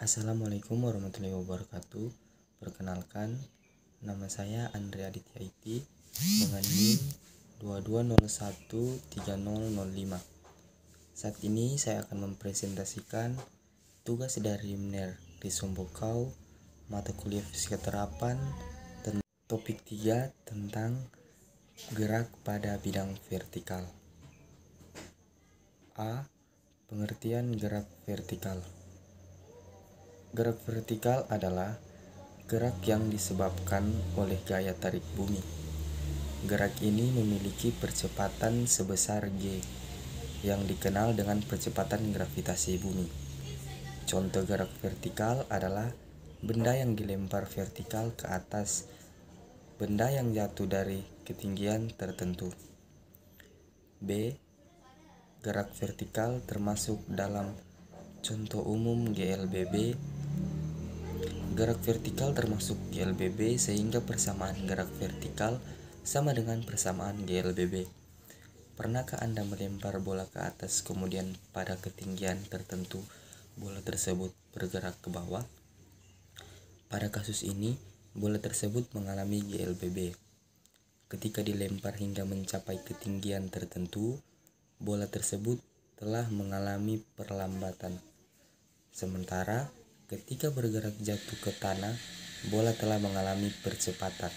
Assalamualaikum warahmatullahi wabarakatuh. Perkenalkan, nama saya Andre Aditya Iti dengan NIM 22013005. Saat ini saya akan mempresentasikan tugas dari MNER di Sombokau, mata kuliah fisika terapan, topik 3 tentang gerak pada bidang vertikal. A. Pengertian gerak vertikal. Gerak vertikal adalah gerak yang disebabkan oleh gaya tarik bumi. Gerak ini memiliki percepatan sebesar G, yang dikenal dengan percepatan gravitasi bumi. Contoh gerak vertikal adalah benda yang dilempar vertikal ke atas benda yang jatuh dari ketinggian tertentu. B. Gerak vertikal termasuk dalam contoh umum GLBB. Gerak vertikal termasuk GLBB sehingga persamaan gerak vertikal sama dengan persamaan GLBB. Pernahkah Anda melempar bola ke atas kemudian pada ketinggian tertentu bola tersebut bergerak ke bawah? Pada kasus ini, bola tersebut mengalami GLBB. Ketika dilempar hingga mencapai ketinggian tertentu, bola tersebut telah mengalami perlambatan. Sementara ketika bergerak jatuh ke tanah, bola telah mengalami percepatan.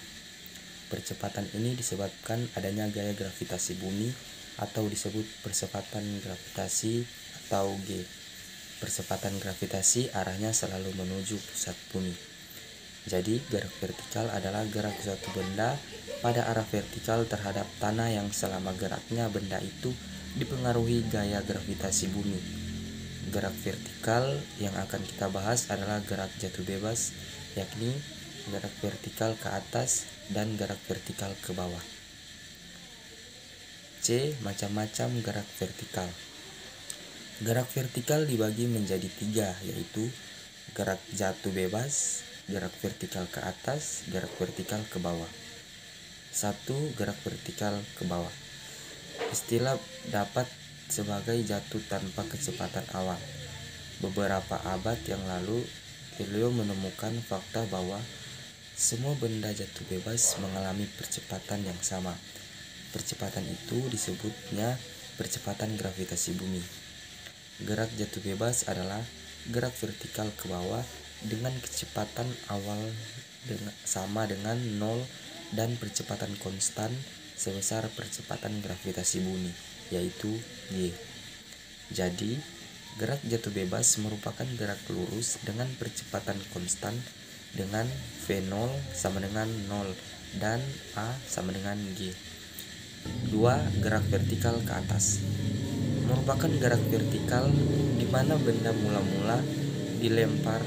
Percepatan ini disebabkan adanya gaya gravitasi bumi atau disebut percepatan gravitasi atau G. Percepatan gravitasi arahnya selalu menuju pusat bumi. Jadi gerak vertikal adalah gerak suatu benda pada arah vertikal terhadap tanah yang selama geraknya benda itu dipengaruhi gaya gravitasi bumi. Gerak vertikal yang akan kita bahas adalah gerak jatuh bebas, yakni gerak vertikal ke atas dan gerak vertikal ke bawah. C. Macam-macam gerak vertikal. Gerak vertikal dibagi menjadi 3, yaitu gerak jatuh bebas, gerak vertikal ke atas, gerak vertikal ke bawah. 1. Gerak vertikal ke bawah. Istilah dapat sebagai jatuh tanpa kecepatan awal. Beberapa abad yang lalu, beliau menemukan fakta bahwa semua benda jatuh bebas mengalami percepatan yang sama. Percepatan itu disebutnya percepatan gravitasi bumi. Gerak jatuh bebas adalah gerak vertikal ke bawah dengan kecepatan awal sama dengan 0 dan percepatan konstan sebesar percepatan gravitasi bumi, yaitu G. Jadi, gerak jatuh bebas merupakan gerak lurus dengan percepatan konstan dengan V0 sama dengan 0 dan A sama dengan G. 2. Gerak vertikal ke atas merupakan gerak vertikal di mana benda mula-mula dilempar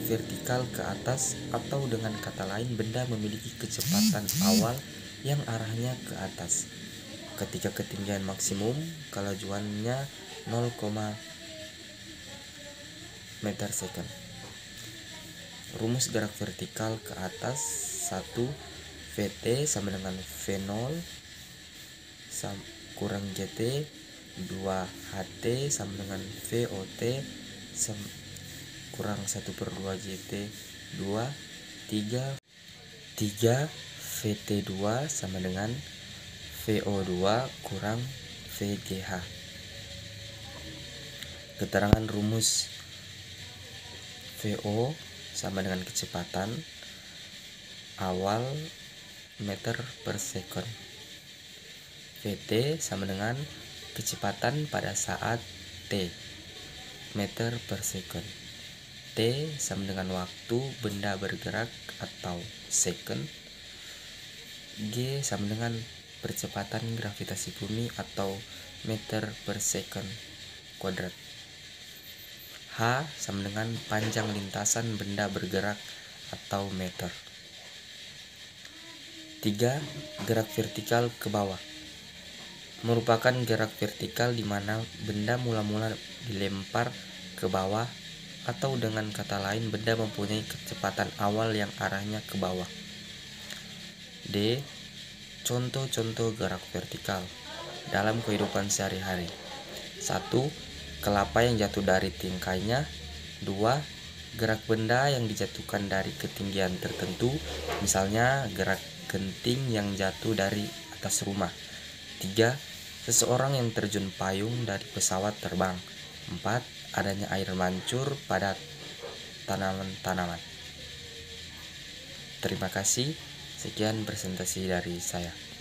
vertikal ke atas, atau dengan kata lain benda memiliki kecepatan awal yang arahnya ke atas ketika ketinggian maksimum kelajuannya 0, meter second. Rumus gerak vertikal ke atas: 1. Vt sama dengan V0 kurang Gt. 2. Ht sama dengan Vot kurang 1/2 Gt. 2. 3. Vt2 sama dengan VO2 kurang VGH. Keterangan rumus: VO sama dengan kecepatan awal meter per second. Vt sama dengan kecepatan pada saat T, meter per second. T sama dengan waktu benda bergerak atau second. G sama dengan percepatan gravitasi bumi atau meter per second kuadrat. H sama dengan panjang lintasan benda bergerak atau meter. 3. Gerak vertikal ke bawah merupakan gerak vertikal di mana benda mula-mula dilempar ke bawah, atau dengan kata lain benda mempunyai kecepatan awal yang arahnya ke bawah. D. Contoh-contoh gerak vertikal dalam kehidupan sehari-hari. 1. Kelapa yang jatuh dari tangkainya. 2. gerak benda yang dijatuhkan dari ketinggian tertentu, misalnya gerak genting yang jatuh dari atas rumah. 3. Seseorang yang terjun payung dari pesawat terbang. 4. Adanya air mancur pada tanaman-tanaman. Terima kasih. Sekian presentasi dari saya.